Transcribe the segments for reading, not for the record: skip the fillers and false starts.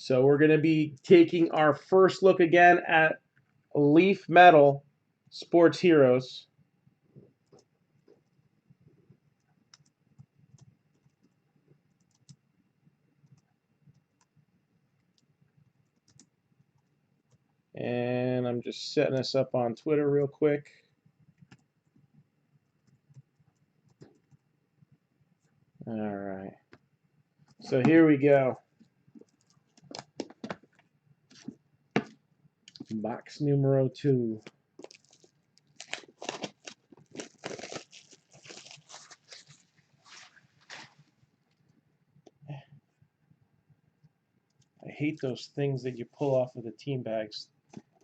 So we're going to be taking our first look again at Leaf Metal Sports Heroes. And I'm just setting this up on Twitter real quick. All right. So here we go. Box numero 2. I hate those things that you pull off of the team bags.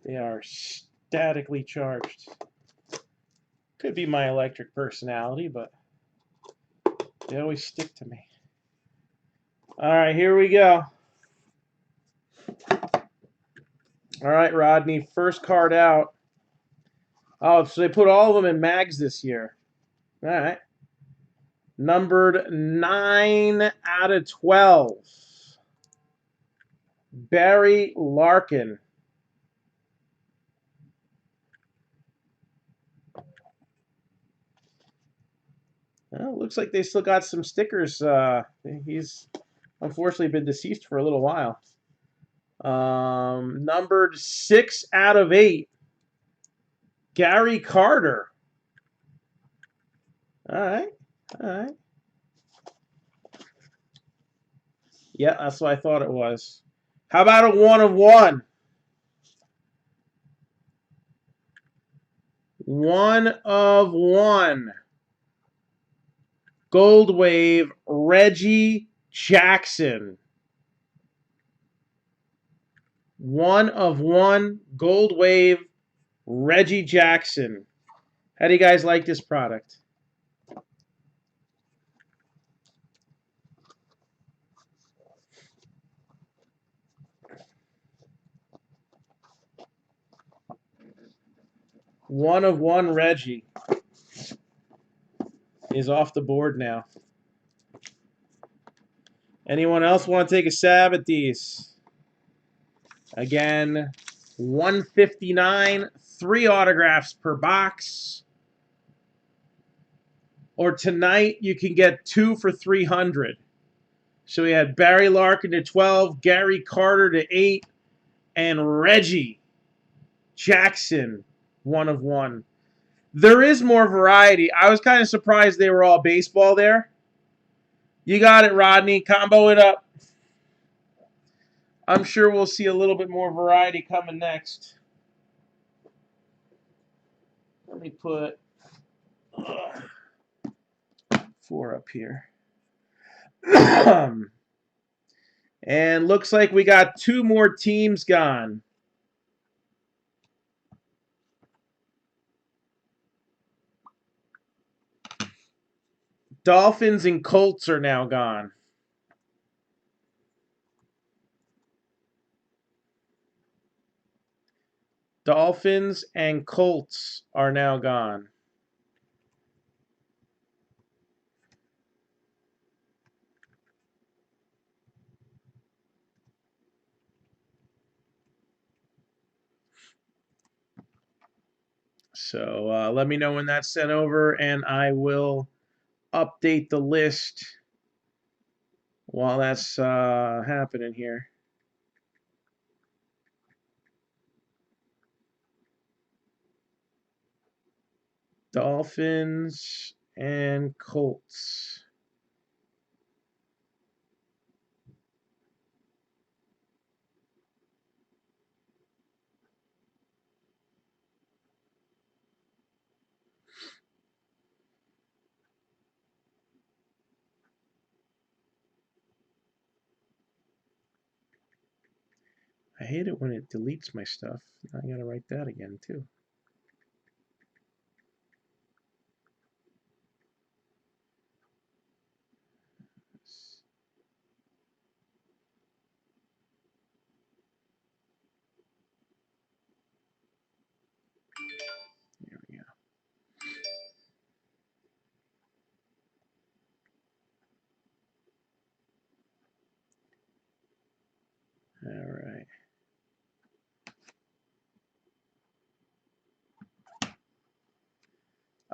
They are statically charged. Could be my electric personality, but they always stick to me. All right, here we go. All right, Rodney, first card out. Oh, so they put all of them in mags this year. All right. Numbered 9 out of 12. Barry Larkin. Well, looks like they still got some stickers. He's unfortunately been deceased for a little while. Numbered 6 out of 8. Gary Carter. All right. All right. Yeah, that's what I thought it was. How about a 1 of 1? 1 of 1. Gold Wave, Reggie Jackson. 1 of 1. Gold Wave, Reggie Jackson. How do you guys like this product? One of 1 Reggie is off the board now. Anyone else want to take a stab at these? Again, 159, 3 autographs per box. Or tonight you can get 2 for 300. So we had Barry Larkin to 12, Gary Carter to 8, and Reggie Jackson 1 of 1. There is more variety. I was kind of surprised they were all baseball there. You got it, Rodney. Combo it up. I'm sure we'll see a little bit more variety coming next. Let me put 4 up here. And looks like we got 2 more teams gone. Dolphins and Colts are now gone. Dolphins and Colts are now gone. So let me know when that's sent over, and I will update the list while that's happening here. Dolphins and Colts. I hate it when it deletes my stuff. I gotta write that again too. There we go. All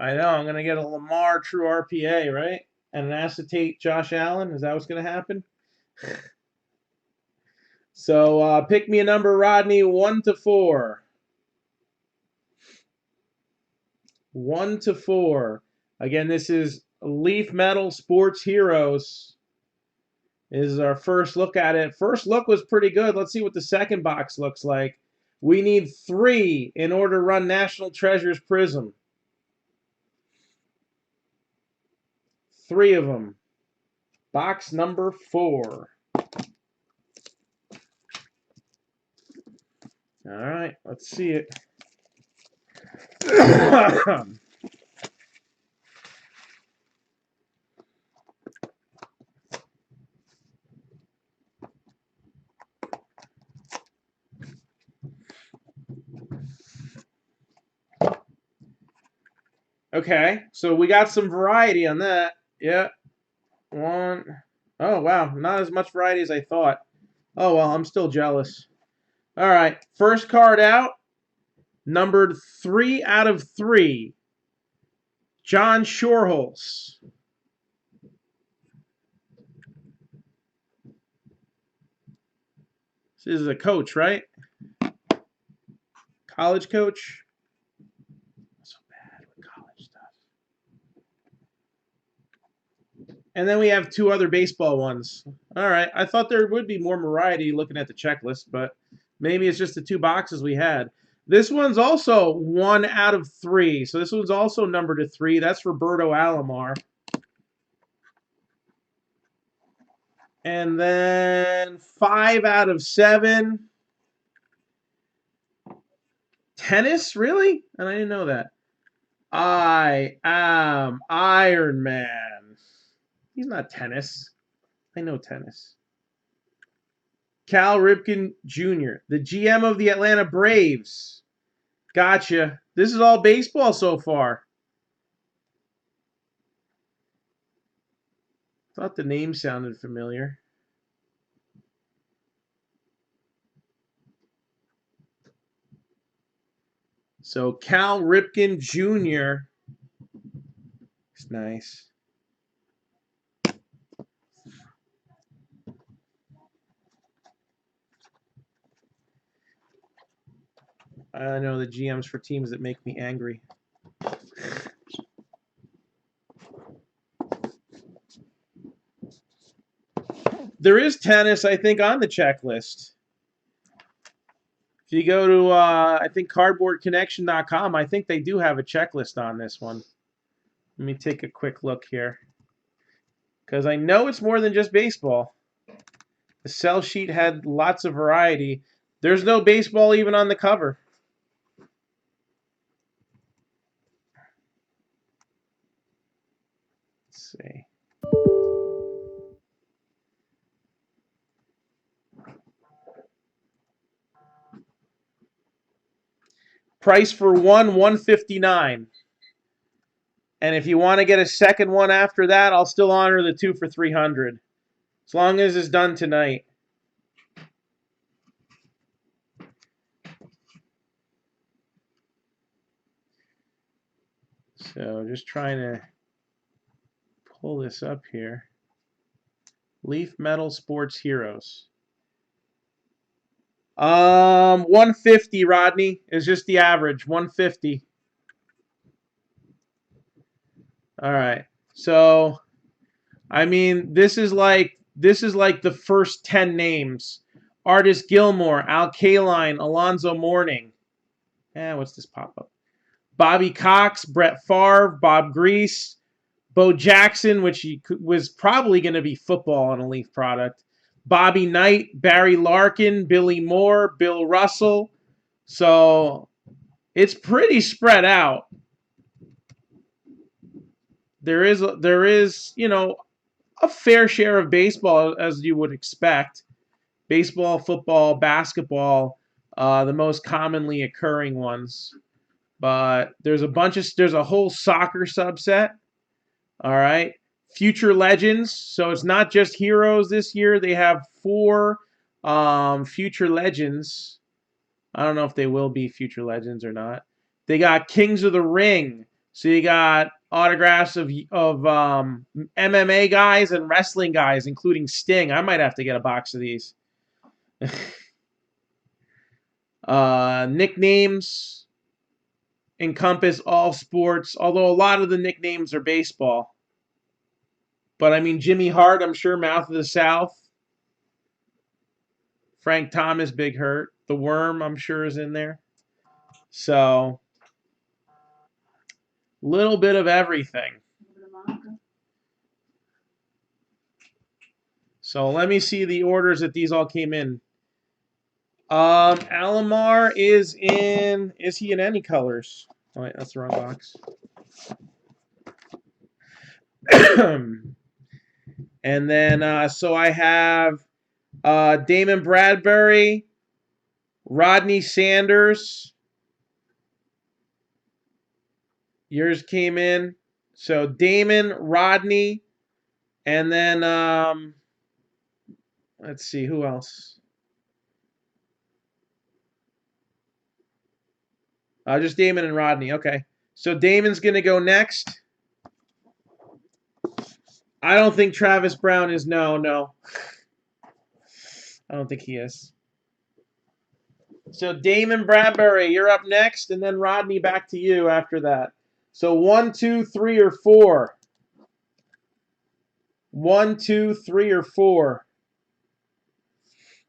I know. I'm going to get a Lamar true RPA, right? And an acetate Josh Allen. Is that what's going to happen? So pick me a number, Rodney. 1 to 4. 1 to 4. Again, this is Leaf Metal Sports Heroes. This is our first look at it. First look was pretty good. Let's see what the second box looks like. We need 3 in order to run National Treasures Prism. 3 of them. Box number 4. All right, let's see it. Okay, so we got some variety on that. Yeah. 1. Oh, wow. Not as much variety as I thought. Oh, well, I'm still jealous. All right. First card out. Numbered 3 out of 3. John Shorholz. This is a coach, right? College coach. So bad with college stuff. And then we have 2 other baseball ones. All right. I thought there would be more variety looking at the checklist, but maybe it's just the 2 boxes we had. This one's also 1 out of 3. So this one's also numbered to 3. That's Roberto Alomar. And then 5 out of 7. Tennis? Really? And I didn't know that. I am Iron Man. He's not tennis. I know tennis. Cal Ripken Jr., the GM of the Atlanta Braves. Gotcha. This is all baseball so far. Thought the name sounded familiar. So Cal Ripken Jr. It's nice. I know the GMs for teams that make me angry. There is tennis, I think, on the checklist. If you go to, I think, cardboardconnection.com, I think they do have a checklist on this one. Let me take a quick look here. Because I know it's more than just baseball. The sell sheet had lots of variety. There's no baseball even on the cover. Let's see. Price for one, $159. And if you want to get a second one after that, I'll still honor the 2 for $300. As long as it's done tonight. So just trying to pull this up here. Leaf Metal Sports Heroes. 150, Rodney, is just the average. 150. All right. So, I mean, this is like the first 10 names. Artis Gilmore, Al Kaline, Alonzo Mourning. What's this pop-up? Bobby Cox, Brett Favre, Bob Grease, Bo Jackson, which was probably going to be football on a Leaf product. Bobby Knight, Barry Larkin, Billy Moore, Bill Russell. So it's pretty spread out. There is, you know, a fair share of baseball, as you would expect. Baseball, football, basketball, the most commonly occurring ones. But there's a whole soccer subset. All right. Future Legends. So it's not just Heroes this year. They have 4 Future Legends. I don't know if they will be Future Legends or not. They got Kings of the Ring, So you got autographs of MMA guys and wrestling guys, including Sting. I might have to get a box of these. Nicknames encompass all sports, although a lot of the nicknames are baseball. But I mean, Jimmy Hart, I'm sure, Mouth of the South. Frank Thomas, Big Hurt. The Worm, I'm sure, is in there. So, little bit of everything. So let me see the orders that these all came in. Alomar is in. Is he in any colors? Oh wait, that's the wrong box. And then so I have Damon Bradbury, Rodney Sanders. Yours came in. So Damon, Rodney, and then let's see who else. Just Damon and Rodney. Okay. So Damon's gonna go next. I don't think Travis Brown is. No. I don't think he is. So Damon Bradbury, you're up next, and then Rodney, back to you after that. So 1, 2, 3, or 4. 1, 2, 3, or 4.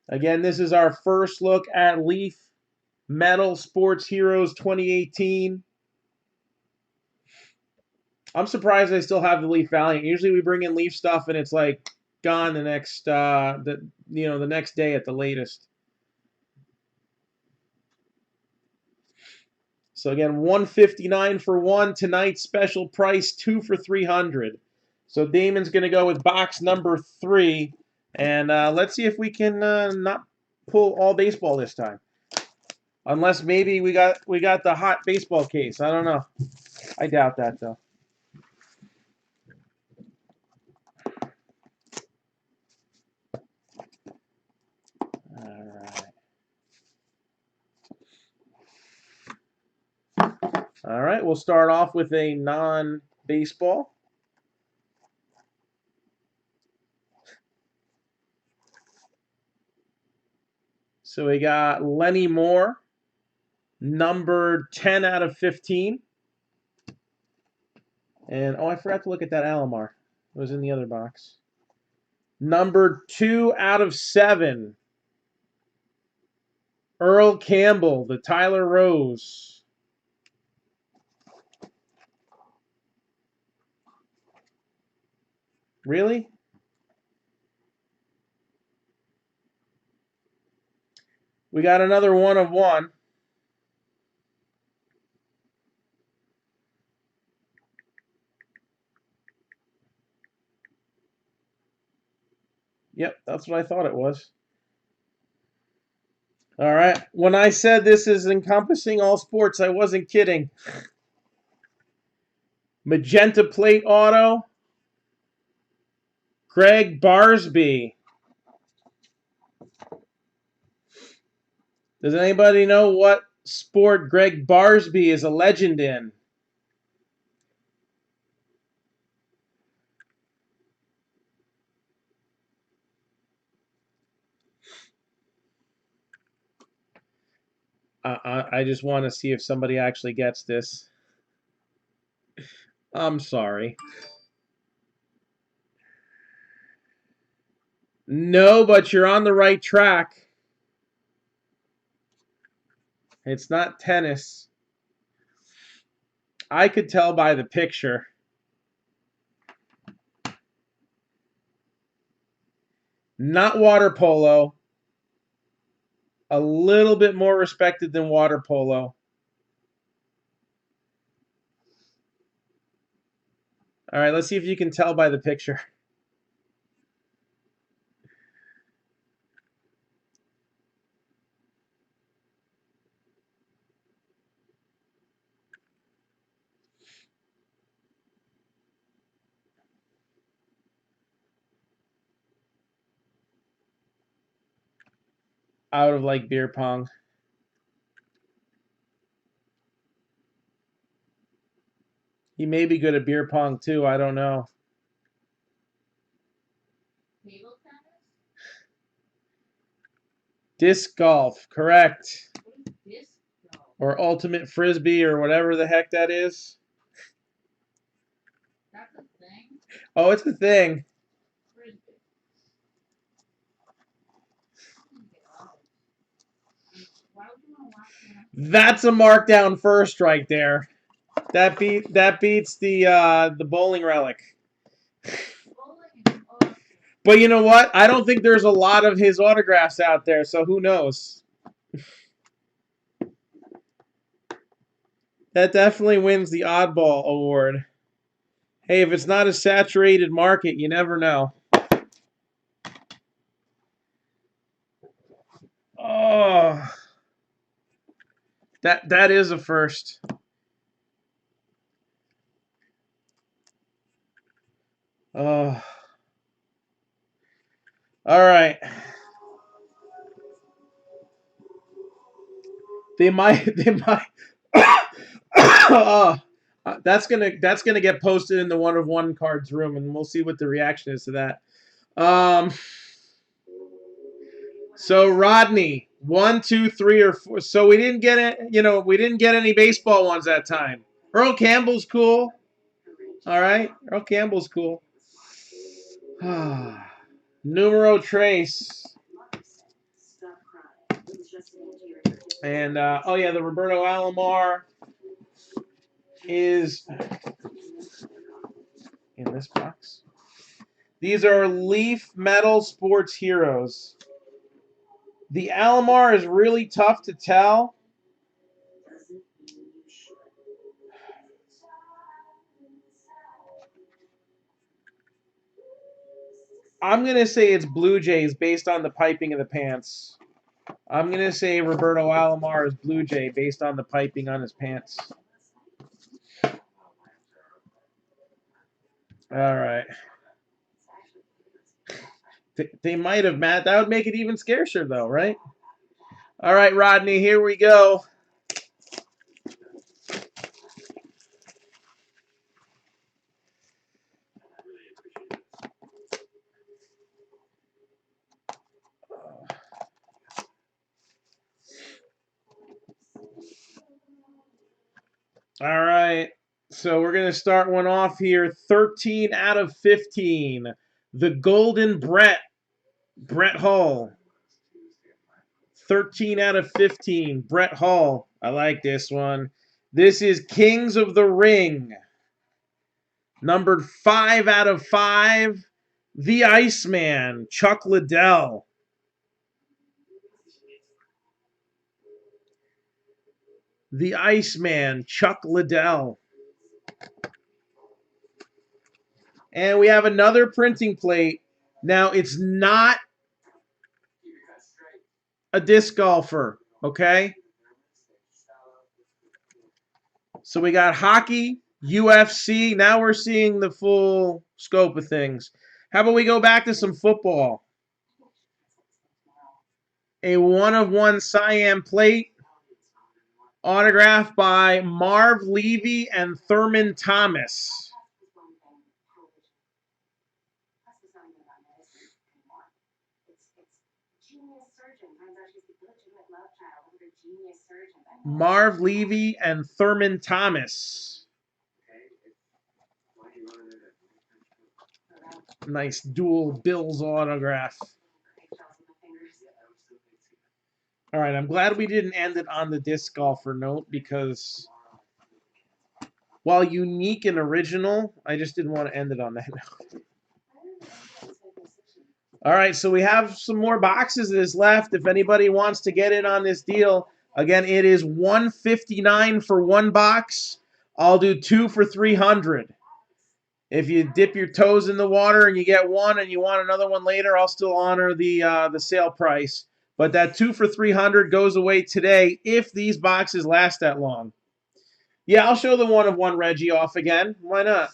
Again, this is our first look at Leaf Metal Sports Heroes 2018. I'm surprised they still have the Leaf Valiant. Usually we bring in Leaf stuff and it's like gone the next the next day at the latest. So again, $159 for one. Tonight's special price, 2 for $300. So Damon's going to go with box number 3, and let's see if we can not pull all baseball this time. Unless maybe we got the hot baseball case. I don't know. I doubt that though. All right, we'll start off with a non-baseball. So we got Lenny Moore, numbered 10 out of 15. And, I forgot to look at that Alomar. It was in the other box. Numbered 2 out of 7. Earl Campbell, the Tyler Rose. Really? We got another 1 of 1. Yep, that's what I thought it was. All right. When I said this is encompassing all sports, I wasn't kidding. Magenta plate auto. Greg Barsby. Does anybody know what sport Greg Barsby is a legend in? I just want to see if somebody actually gets this. I'm sorry. No, but you're on the right track. It's not tennis. I could tell by the picture. Not water polo. A little bit more respected than water polo. All right, let's see if you can tell by the picture. Out of like beer pong. He may be good at beer pong too. I don't know. Disc golf, correct. Or ultimate frisbee or whatever the heck that is. That's a thing? Oh, it's the thing. That's a Marc-Down first right there. That beats the bowling relic. But you know what? I don't think there's a lot of his autographs out there, so who knows? That definitely wins the oddball award. Hey, if it's not a saturated market, you never know. Oh, that is a first. Oh, all right. They might. Oh, that's gonna get posted in the one of one cards room, and we'll see what the reaction is to that. So Rodney, 1, 2, 3, or 4. So we didn't get it. We didn't get any baseball ones that time. Earl Campbell's cool. All right, Earl Campbell's cool. Numero Trace. And oh yeah, the Roberto Alomar is in this box. These are Leaf Metal Sports Heroes. The Alomar is really tough to tell. I'm going to say it's Blue Jays based on the piping of the pants. I'm going to say Roberto Alomar is Blue Jay based on the piping on his pants. All right. They might have, Matt. That would make it even scarcer, though, right? All right, Rodney, here we go. All right. So we're going to start one off here. 13 out of 15. The Golden Brett Hall. 13 out of 15. Brett Hall. I like this one. This is Kings of the Ring. Numbered 5 out of 5. The Iceman. Chuck Liddell. The Iceman. Chuck Liddell. And we have another printing plate. Now, it's not a disc golfer, okay? So we got hockey, UFC. Now we're seeing the full scope of things. How about we go back to some football? A one-of-one Siam plate autographed by Marv Levy and Thurman Thomas. Marv Levy and Thurman Thomas. Nice dual Bills autograph. All right, I'm glad we didn't end it on the disc golfer note because while unique and original, I just didn't want to end it on that note. All right, so we have some more boxes that is left. If anybody wants to get in on this deal, again, it is $159 for one box. I'll do 2 for $300. If you dip your toes in the water and you get one and you want another one later, I'll still honor the sale price. But that 2 for $300 goes away today if these boxes last that long. Yeah, I'll show the one-of-one Reggie off again. Why not?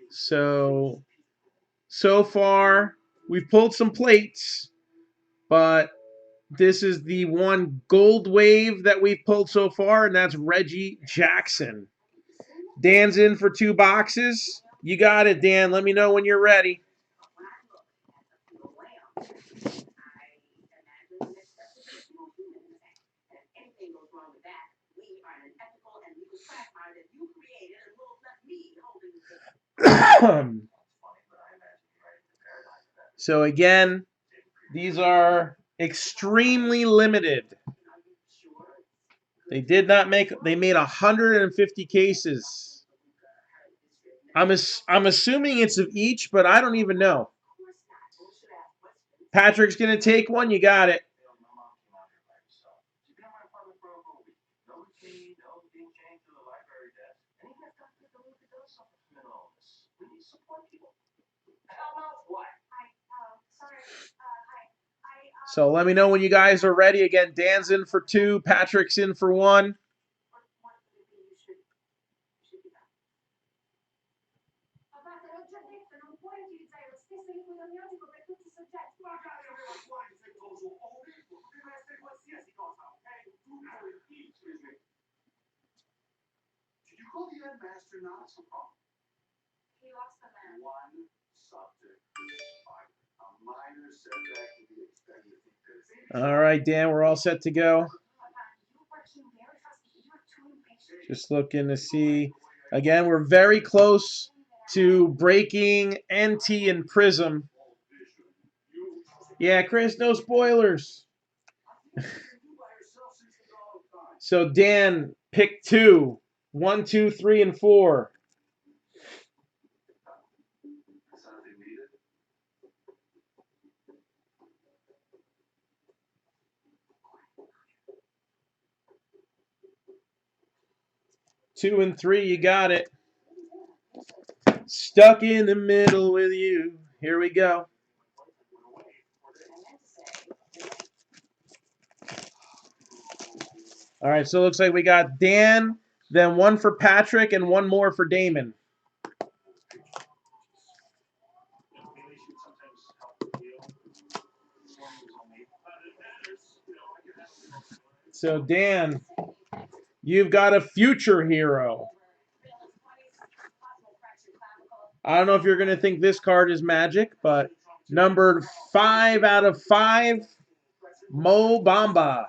So far, we've pulled some plates, but This is the one gold wave that we've pulled so far, and that's Reggie Jackson. Dan's in for 2 boxes. You got it, Dan. Let me know when you're ready. So again, these are extremely limited. They did not make. They made 150 cases. I'm assuming it's of each, but I don't even know. Patrick's gonna take one. You got it. So let me know when you guys are ready. Again, Dan's in for 2, Patrick's in for 1. All right, Dan, we're all set to go. Just looking to see. Again, we're very close to breaking NT and Prism. Yeah, Chris, no spoilers. So Dan, pick 2. 1, 2, 3, and 4. Two and 3, you got it. Stuck in the middle with you. Here we go. All right, so it looks like we got Dan, then 1 for Patrick, and 1 more for Damon. So Dan, you've got a future hero. I don't know if you're going to think this card is magic, but numbered 5 out of 5, Mo Bamba.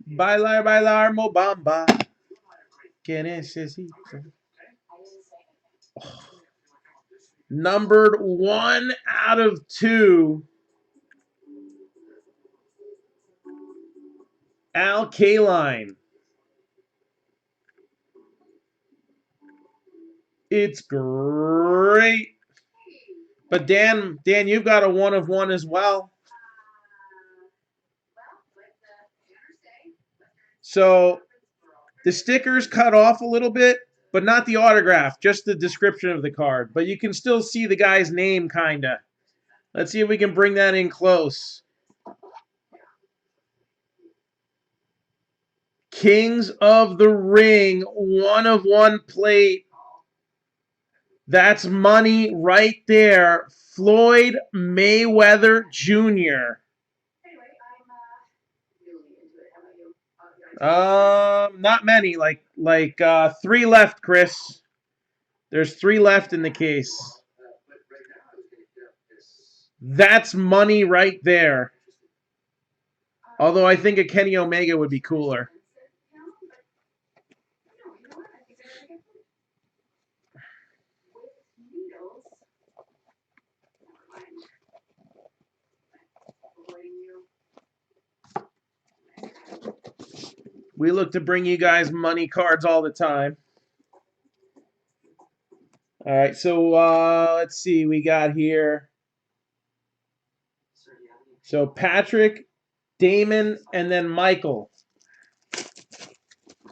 Bailar, bailar, Mo Bamba. ¿Quién es ese? Oh. Numbered 1 out of 2, Al Kaline. It's great. But Dan, you've got a 1 of 1 as well. So the sticker's cut off a little bit, but not the autograph, just the description of the card. But you can still see the guy's name, kinda. Let's see if we can bring that in close. Kings of the Ring, 1 of 1 plate. That's money right there. Floyd Mayweather Jr. Not many. Like 3 left, Chris. There's 3 left in the case. That's money right there. Although I think a Kenny Omega would be cooler. We look to bring you guys money cards all the time. All right, so let's see. We got here. So Patrick, Damon, and then Michael.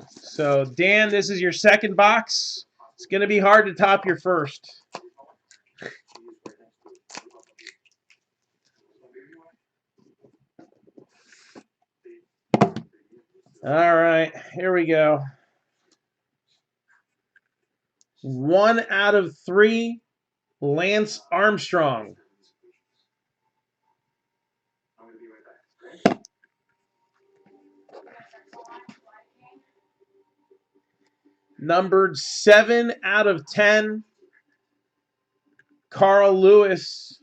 So Dan, this is your second box. It's going to be hard to top your first. All right, here we go. 1 out of 3, Lance Armstrong. Numbered 7 out of 10. Carl Lewis.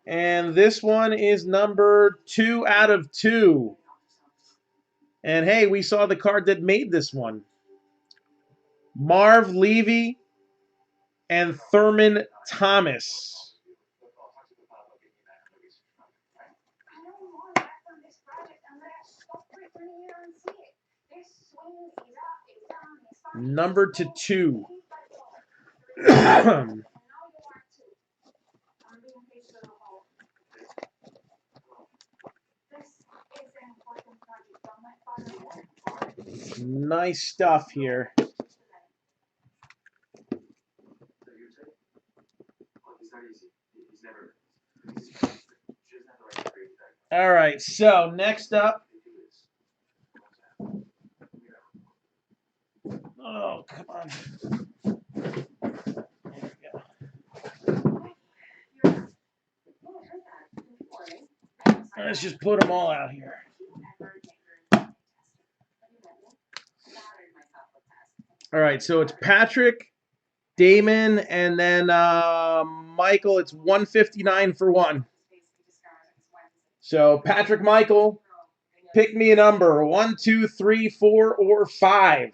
And this one is numbered 2 out of 2. And hey, we saw the card that made this one. Marv Levy and Thurman Thomas. Numbered to 2. Nice stuff here. All right, so next up. Oh, come on. Let's just put them all out here. All right, so it's Patrick, Damon, and then Michael. It's 159 for one. So Patrick, Michael, pick me a number. 1, 2, 3, 4, or 5.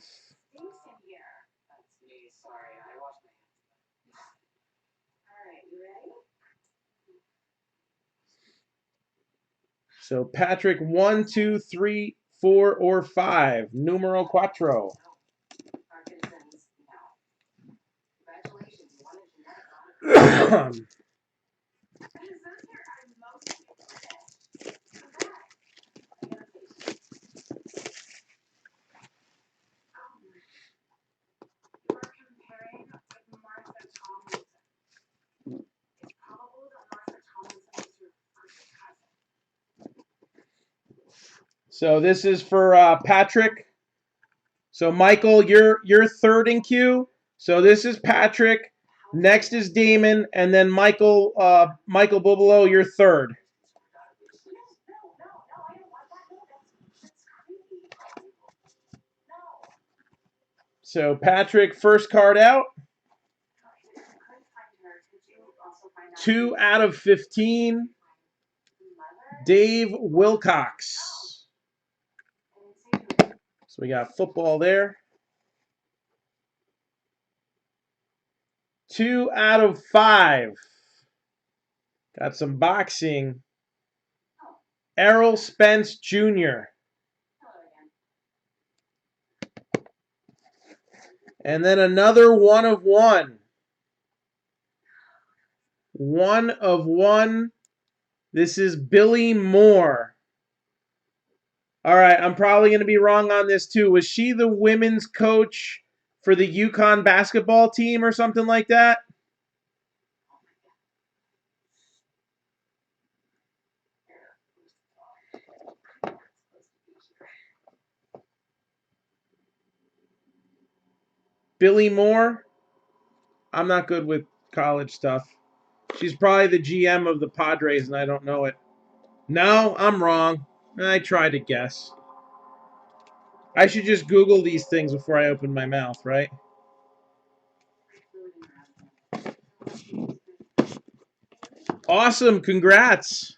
So Patrick, 1, 2, 3, 4, or 5. Numero cuatro. So this is for Patrick. So Michael, you're third in queue. So this is Patrick. Next is Damon, and then Michael Bubalo, you're third. So Patrick, first card out. 2 out of 15. Dave Wilcox. So we got football there. 2 out of 5. Got some boxing. Errol Spence Jr. And then another 1 of 1. 1 of 1. This is Billy Moore. All right, I'm probably going to be wrong on this too. Was she the women's coach for the UConn basketball team or something like that? Billy Moore? I'm not good with college stuff. She's probably the GM of the Padres, and I don't know it. No, I'm wrong. I tried to guess. I should just Google these things before I open my mouth, right? Awesome. Congrats.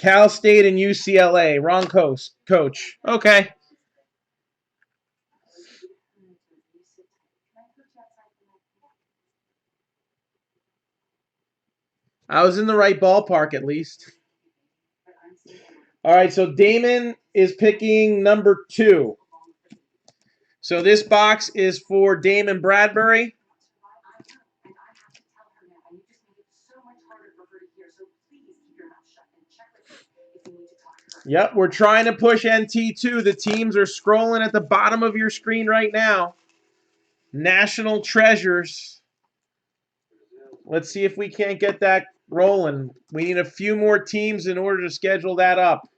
Cal State and UCLA. Wrong coach. Okay. I was in the right ballpark at least. All right, so Damon is picking number 2. So this box is for Damon Bradbury. Yep, we're trying to push NT2. The teams are scrolling at the bottom of your screen right now. National Treasures. Let's see if we can't get that rolling. We need a few more teams in order to schedule that up.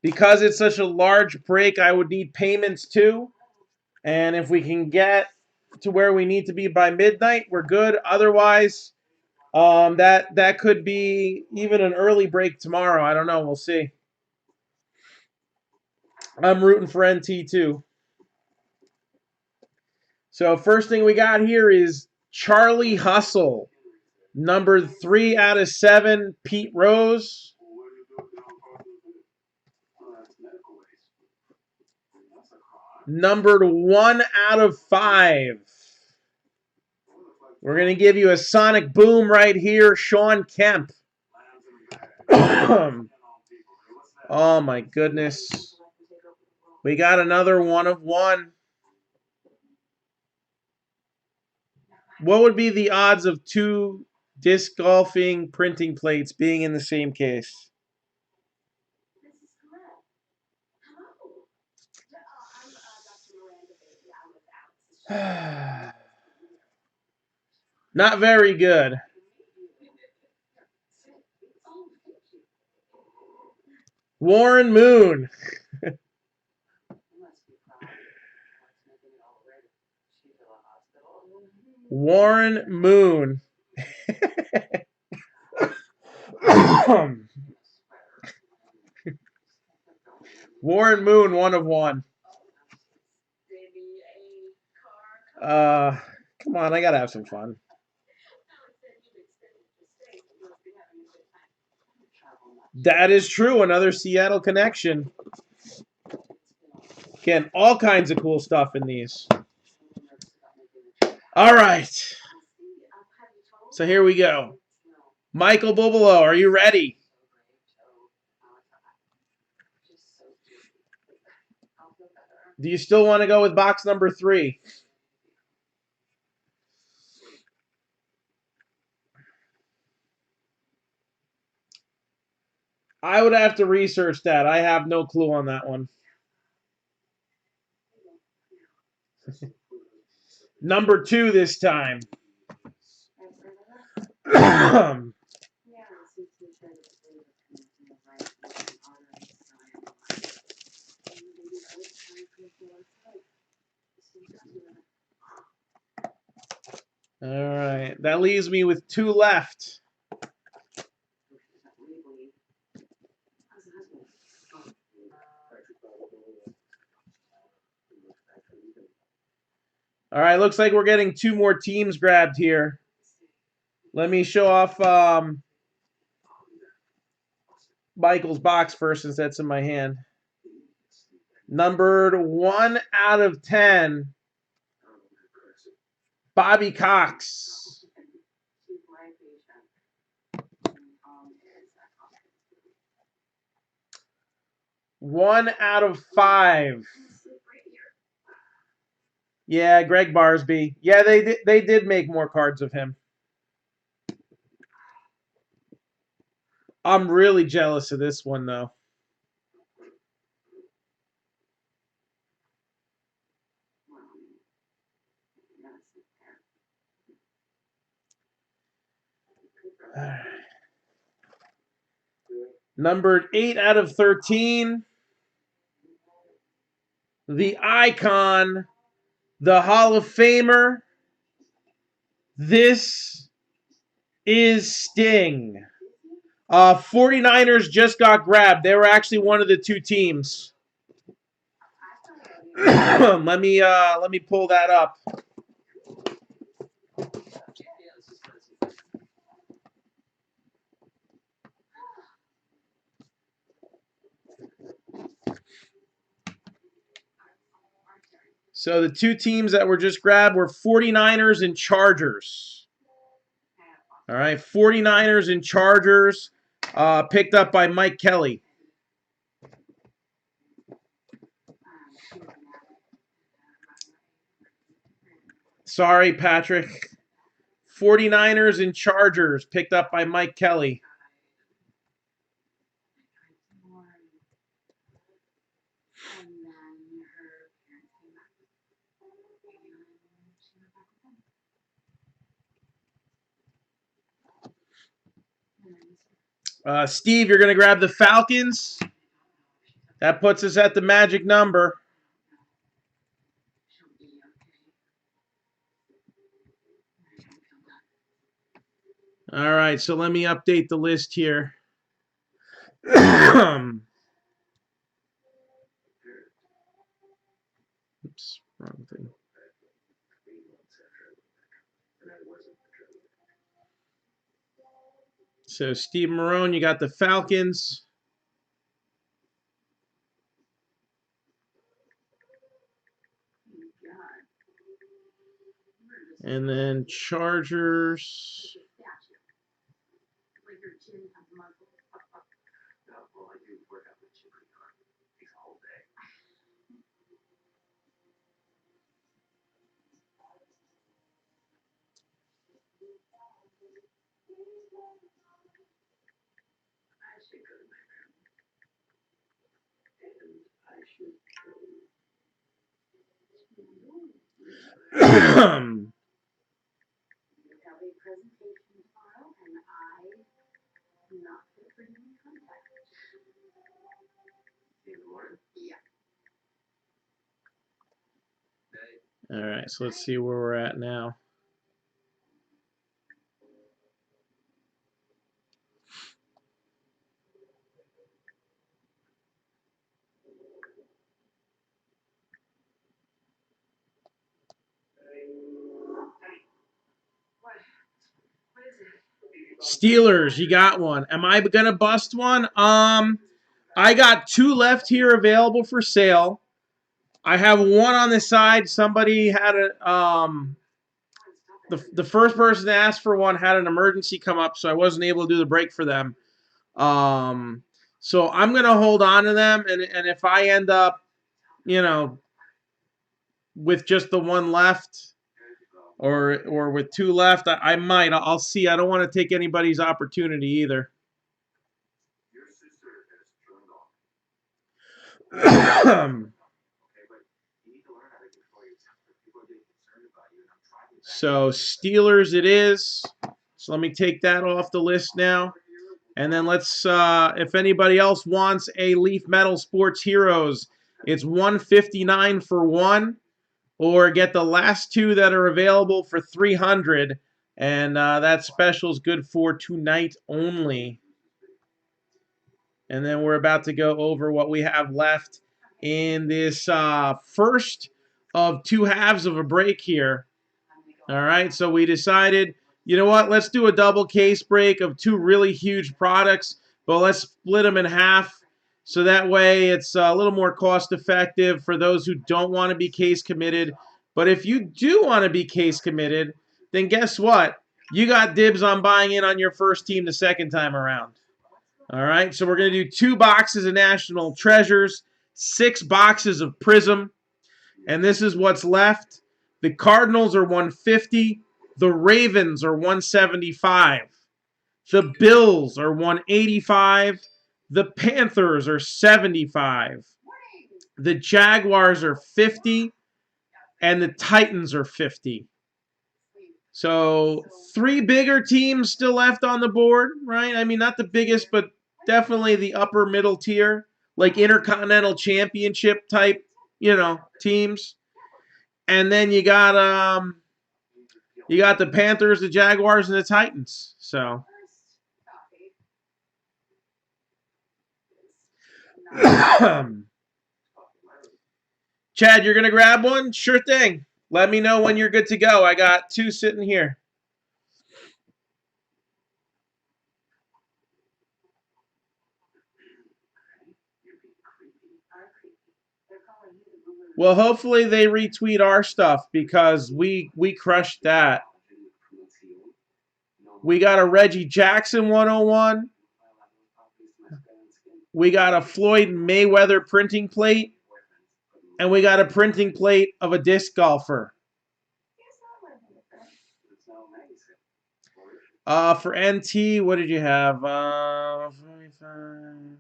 Because it's such a large break, I would need payments too. And if we can get to where we need to be by midnight, we're good. Otherwise, that could be even an early break tomorrow. I don't know. We'll see. I'm rooting for NT too. So first thing we got here is Charlie Hustle. Number 3 out of 7, Pete Rose. Numbered 1 out of 5. We're going to give you a sonic boom right here, Sean Kemp. Oh my goodness. We got another 1 of 1. What would be the odds of 2 disc golfing printing plates being in the same case? Not very good. Warren Moon. Warren Moon. Warren Moon, 1 of 1. Come on, I gotta have some fun. That is true. Another Seattle connection. Again, all kinds of cool stuff in these. All right. So here we go. Michael Bubalo, are you ready? Do you still want to go with box number 3? I would have to research that. I have no clue on that one. Number 2 this time. All right. That leaves me with 2 left. All right. Looks like we're getting 2 more teams grabbed here. Let me show off Michael's box first since that's in my hand. Numbered 1 out of 10, Bobby Cox. 1 out of 5. Yeah, Greg Barsby. Yeah, they did make more cards of him. I'm really jealous of this one, though. Numbered 8 out of 13. The icon, the Hall of Famer. This is Sting. 49ers just got grabbed. They were actually one of the 2 teams. let me pull that up. So the 2 teams that were just grabbed were 49ers and Chargers. All right, 49ers and Chargers, picked up by Mike Kelly. Sorry, Patrick. 49ers and Chargers, picked up by Mike Kelly. Steve, you're going to grab the Falcons. That puts us at the magic number. All right, so let me update the list here. Oops, wrong thing. So Steve Marone, you got the Falcons. And then Chargers. All right, so let's see where we're at now. Steelers, you got one. Am I gonna bust one? I got 2 left here available for sale. I have one on the side. Somebody had the first person to ask for one had an emergency come up, so I wasn't able to do the break for them. So I'm gonna hold on to them, and if I end up, with just the one left, or with 2 left, I might. I'll see. I don't want to take anybody's opportunity either. So Steelers it is. So let me take that off the list now. And then let's, if anybody else wants a Leaf Metal Sports Heroes, it's $159 for one, or get the last 2 that are available for $300, and that special is good for tonight only. And then we're about to go over what we have left in this first of 2 halves of a break here. All right, so we decided, you know what, let's do a double case break of 2 really huge products, but let's split them in half so that way it's a little more cost effective for those who don't want to be case committed. But if you do want to be case committed, then guess what? You got dibs on buying in on your first team the second time around. All right, so we're going to do 2 boxes of National Treasures, 6 boxes of Prism, and this is what's left. The Cardinals are 150. The Ravens are 175. The Bills are 185. The Panthers are 75. The Jaguars are 50. And the Titans are 50. So 3 bigger teams still left on the board, right? I mean, not the biggest, but definitely the upper middle tier, like Intercontinental Championship type, teams. And then you got the Panthers, the Jaguars, and the Titans. So Chad, you're gonna grab one? Sure thing. Let me know when you're good to go. I got 2 sitting here. Well, hopefully they retweet our stuff because we crushed that. We got a Reggie Jackson 101. We got a Floyd Mayweather printing plate. And we got a printing plate of a disc golfer. For NT, what did you have? And where's the other one?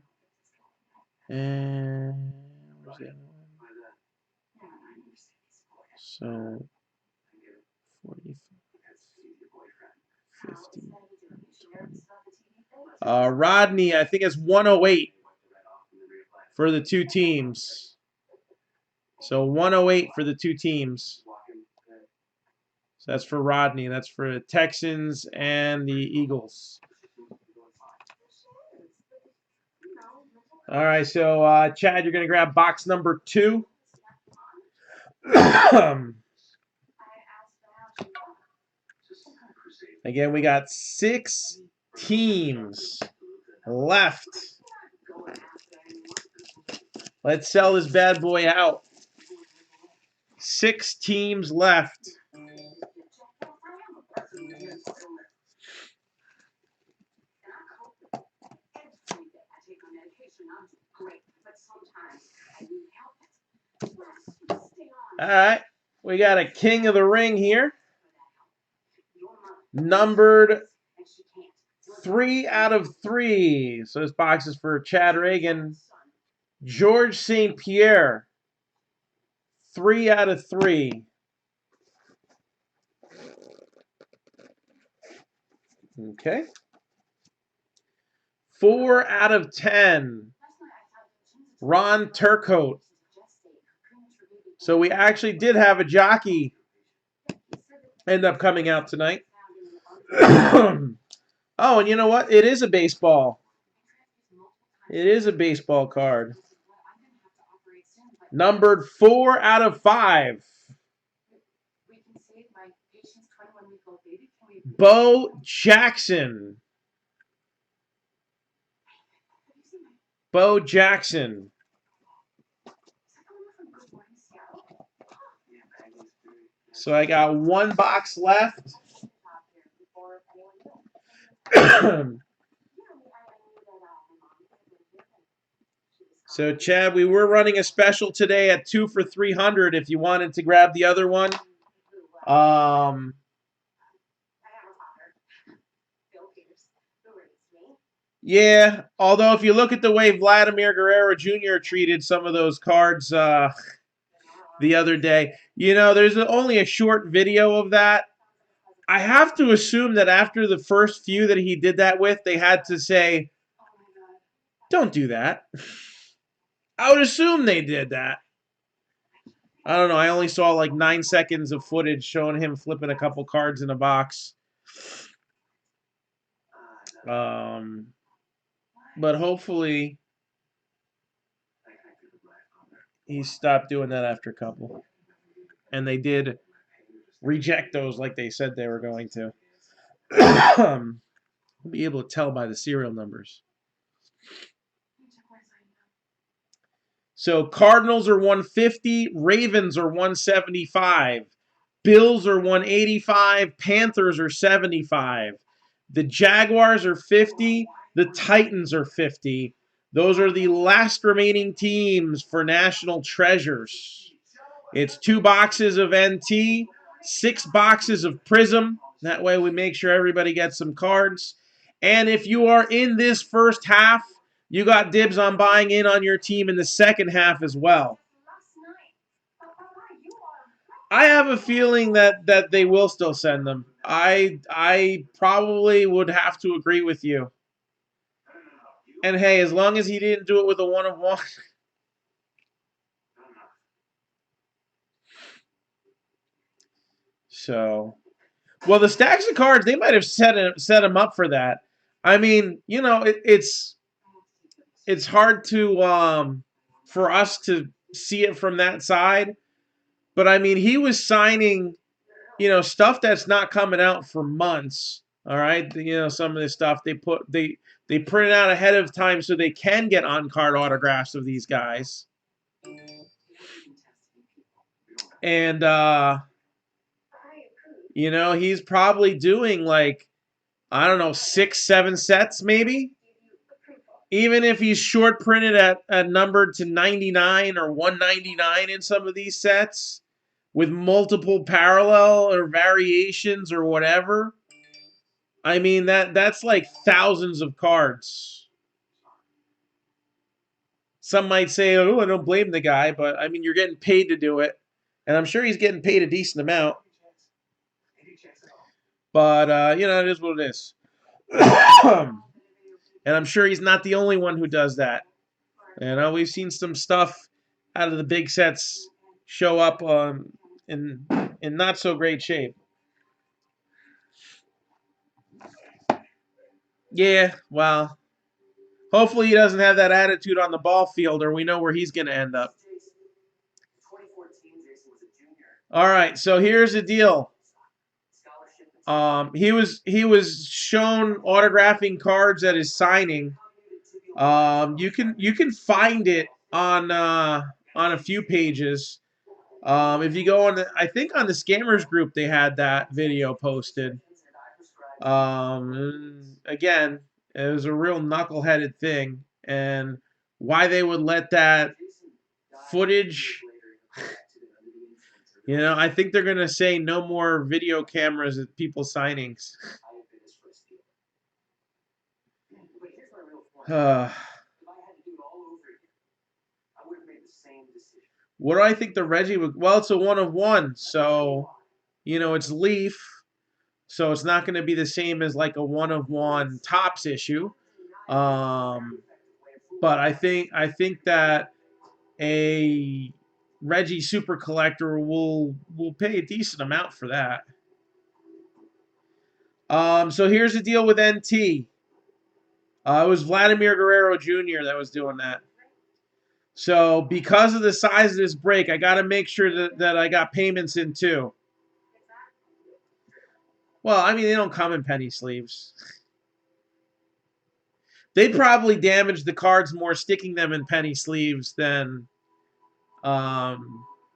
So 45, 50, 20. Rodney, I think it's 108 for the two teams. So 108 for the two teams. So that's for Rodney. That's for the Texans and the Eagles. All right, so Chad, you're going to grab box number 2. Again, we got 6 teams left. Let's sell this bad boy out. 6 teams left. All right, we got a King of the Ring here. Numbered 3 out of 3. So this box is for Chad Reagan. George St. Pierre. 3 out of 3. Okay. 4 out of 10. Ron Turcotte. So we actually did have a jockey end up coming out tonight. Oh, and you know what? It is a baseball. It is a baseball card. Numbered 4 out of 5. Bo Jackson. Bo Jackson. So I got 1 box left. So, Chad, we were running a special today at 2 for $300 if you wanted to grab the other one. Yeah, although if you look at the way Vladimir Guerrero Jr. treated some of those cards the other day, you know, there's only a short video of that. I have to assume that after the first few that he did that with, they had to say, don't do that. I would assume they did that. I don't know. I only saw like 9 seconds of footage showing him flipping a couple cards in a box. But hopefully he stopped doing that after a couple. And they did reject those like they said they were going to. I'll be able to tell by the serial numbers. So Cardinals are 150, Ravens are 175, Bills are 185, Panthers are 75. The Jaguars are 50, the Titans are 50. Those are the last remaining teams for National Treasures. It's 2 boxes of NT, 6 boxes of Prism. That way we make sure everybody gets some cards. And if you are in this first half, you got dibs on buying in on your team in the second half as well. I have a feeling that they will still send them. I probably would have to agree with you. And hey, as long as he didn't do it with a 1 of 1. So, well, the stacks of cards, they might have set him up for that. I mean, you know, it's hard to for us to see it from that side. But I mean, he was signing, you know, stuff that's not coming out for months. All right, you know, some of this stuff they print it out ahead of time so they can get on-card autographs of these guys. And you know, he's probably doing like, I don't know, 6, 7 sets maybe. Even if he's short printed at numbered to 99 or 199 in some of these sets with multiple parallel or variations or whatever. I mean, that's like thousands of cards. Some might say, oh, I don't blame the guy, but I mean, you're getting paid to do it. And I'm sure he's getting paid a decent amount. But, you know, it is what it is. And I'm sure he's not the only one who does that. You know, we've seen some stuff out of the big sets show up in not so great shape. Yeah, well, hopefully he doesn't have that attitude on the ball field, or we know where he's going to end up. All right, so here's the deal. He was shown autographing cards at his signing. You can find it on a few pages. If you go on I think on the scammers group they had that video posted. Again, it was a real knuckleheaded thing, and why they would let that footage. You know, I think they're gonna say no more video cameras at people's signings. What do I think the Reggie would? Well, it's a 1 of 1, so you know it's Leaf, so it's not going to be the same as like a 1 of 1 Topps issue. But I think that a Reggie Super Collector will pay a decent amount for that. So here's the deal with NT. It was Vladimir Guerrero Jr. that was doing that. So because of the size of this break, I got to make sure that I got payments in too. Well, I mean, they don't come in penny sleeves. They'd probably damage the cards more sticking them in penny sleeves than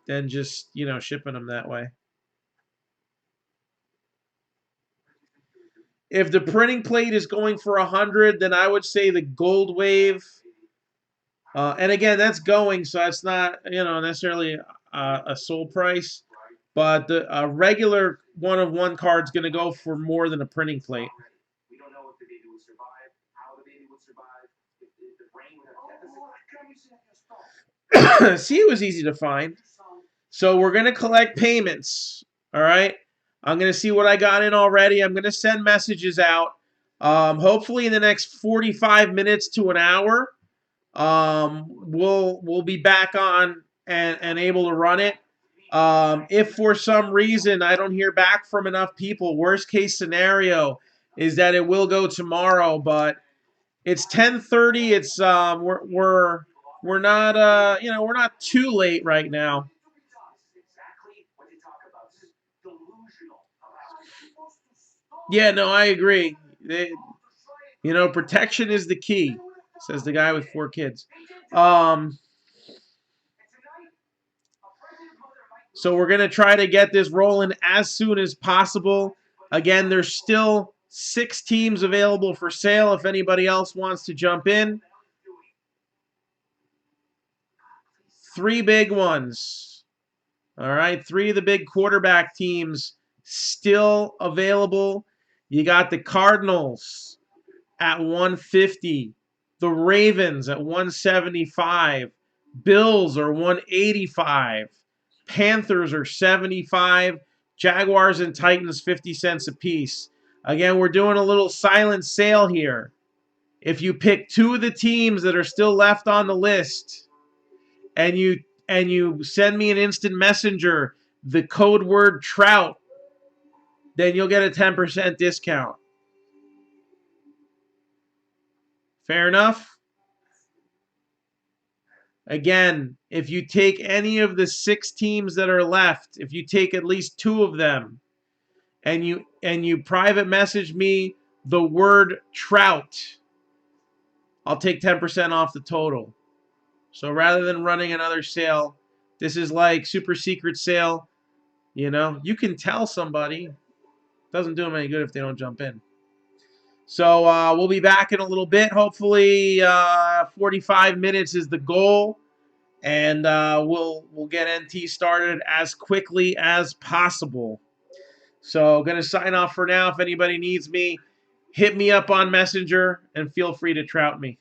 just, you know, shipping them that way. If the printing plate is going for 100, then I would say the Gold Wave. And again, that's going, so that's not, you know, necessarily a sold price. But the regular 1 of 1 card is going to go for more than a printing plate. We don't know if the baby would survive, how the baby would survive, if the brain would have. See, it was easy to find. So we're going to collect payments. All right. I'm going to see what I got in already. I'm going to send messages out. Hopefully in the next 45 minutes to an hour, we'll be back on and able to run it. If for some reason I don't hear back from enough people, worst case scenario is that it will go tomorrow. But it's 10:30. It's we're not you know, we're not too late right now. Yeah, no, I agree. You know, protection is the key, says the guy with 4 kids. So we're going to try to get this rolling as soon as possible. Again, there's still 6 teams available for sale if anybody else wants to jump in. 3 big ones. All right, 3 of the big quarterback teams still available. You got the Cardinals at 150, the Ravens at 175, Bills are 185, Panthers are 75, Jaguars and Titans 50 cents a piece. Again, we're doing a little silent sale here. If you pick 2 of the teams that are still left on the list and you send me an instant messenger the code word Trout, then you'll get a 10% discount. Fair enough? Again, if you take any of the 6 teams that are left, if you take at least 2 of them, and you private message me the word Trout, I'll take 10% off the total. So rather than running another sale, this is like super secret sale. You know, you can tell somebody. Doesn't do them any good if they don't jump in. So we'll be back in a little bit. Hopefully 45 minutes is the goal. And we'll get NT started as quickly as possible. So going to sign off for now. If anybody needs me, hit me up on Messenger and feel free to trout me.